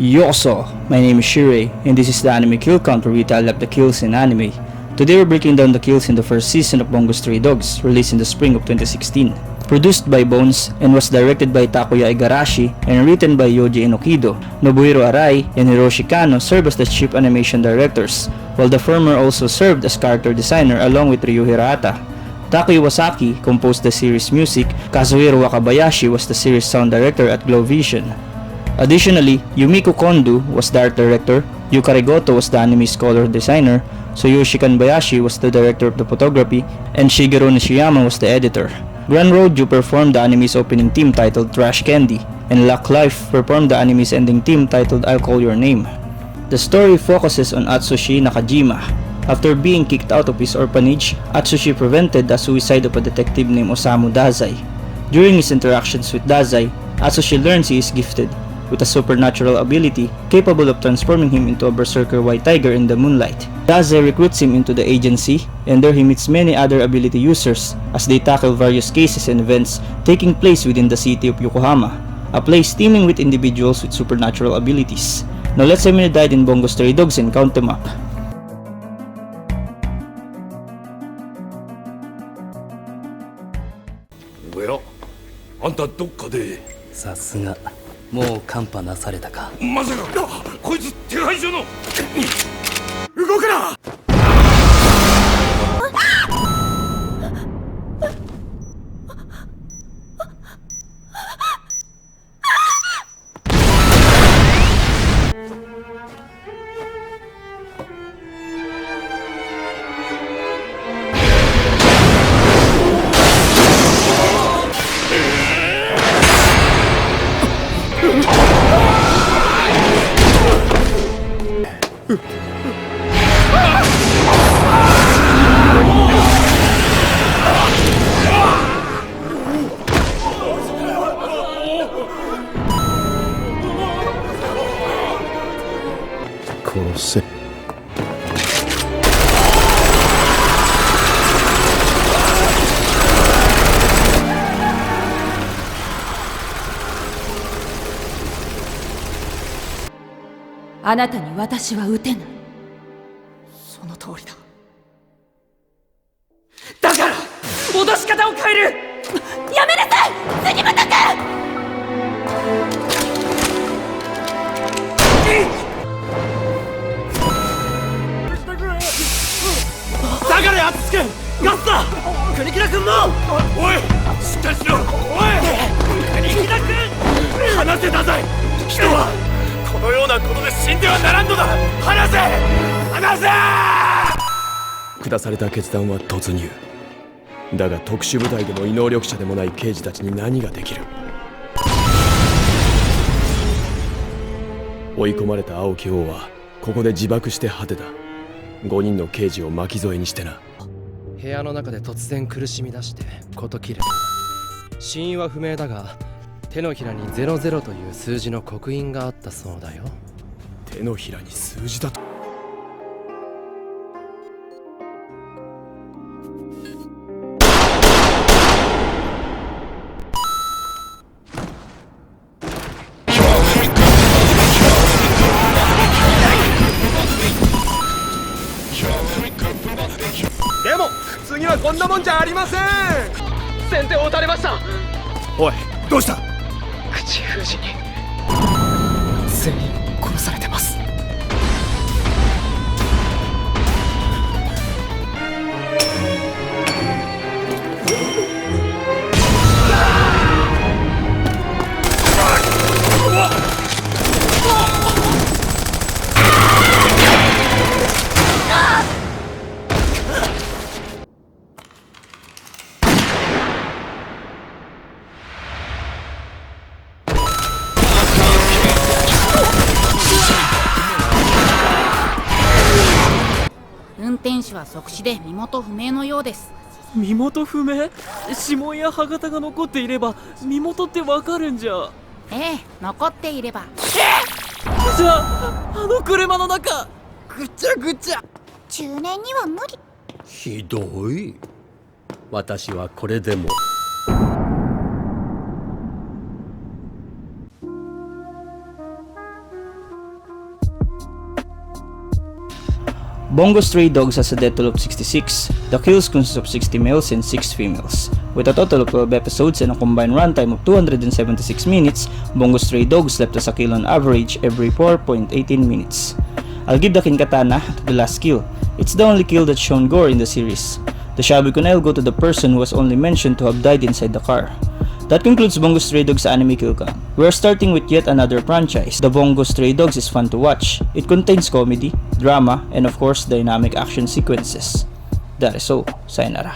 Yoso! My name is Shiroi, and this is the Anime Kill Count where we tally up the kills in anime. Today we're breaking down the kills in the first season of Bungo Stray Dogs, released in the spring of 2016. Produced by Bones, and was directed by Takuya Igarashi, and written by Yoji Enokido. Nobuhiro Arai and Hiroshi Kano serve as the chief animation directors, while the former also served as character designer along with Ryu Hirata. Taki Iwasaki composed the series music, Kazuhiro Wakabayashi was the series sound director at Glowvision. Additionally, Yumiko Kondo was the art director, Yukari Goto was the anime's color designer, Tsuyoshi Kanbayashi was the director of the photography, and Shigeru Nishiyama was the editor. Gran Roju performed the anime's opening theme titled Trash Candy, and Luck Life performed the anime's ending theme titled I'll Call Your Name. The story focuses on Atsushi Nakajima. After being kicked out of his orphanage, Atsushi prevented the suicide of a detective named Osamu Dazai. During his interactions with Dazai, Atsushi learns he is gifted with a supernatural ability capable of transforming him into a berserker white tiger in the moonlight. Dazai recruits him into the agency, and there he meets many other ability users as they tackle various cases and events taking place within the city of Yokohama, a place teeming with individuals with supernatural abilities. Now let's say dive in Bungo Stray Dogs and count them up. おや、あんたどっかで。さすが、もうカンパなされたか。まさか、こいつ手配所の。動くな。殺せ。あなたに私は撃てない。その通りだ。だから脅し方を変える。やめなさい、杉本君。下がれ、アツツ君。ガスだ。国木田君も。おい、しっかりしろ。おい、国木田君。話せだぜ。人はこのようなことで死んではならんのだ。話せ、話せ。下された決断は突入。だが特殊部隊でも異能力者でもない刑事たちに何ができる。追い込まれた青木王はここで自爆して果てた。5人の刑事を巻き添えにしてな。部屋の中で突然苦しみ出して事切れた。死因は不明だが、手のひらに00という数字の刻印があったそうだよ。手のひらに数字だと。でも次はこんなもんじゃありません。先手を打たれました。おい、どうした。口封じに全員殺されてます。運転手は即死で身元不明のようです。身元不明？指紋や歯型が残っていれば身元ってわかるんじゃ。ええ、残っていれば。じゃあ、あの車の中ぐちゃぐちゃ。中年には無理。ひどい。私はこれでも。Bungo Stray Dogs has a death toll of 66. The kills consist of 60 males and 6 females. With a total of 12 episodes and a combined runtime of 276 minutes, Bungo Stray Dogs left us a kill on average every 4.18 minutes. I'll give the Kinkatana to the last kill. It's the only kill that's shown gore in the series. The Shabu Kunai go to the person who was only mentioned to have died inside the car. That concludes Bungo Stray Dogs anime kill count. We are starting with yet another franchise. The Bungo Stray Dogs is fun to watch. It contains comedy, drama, and of course dynamic action sequences. That is all. Sayonara.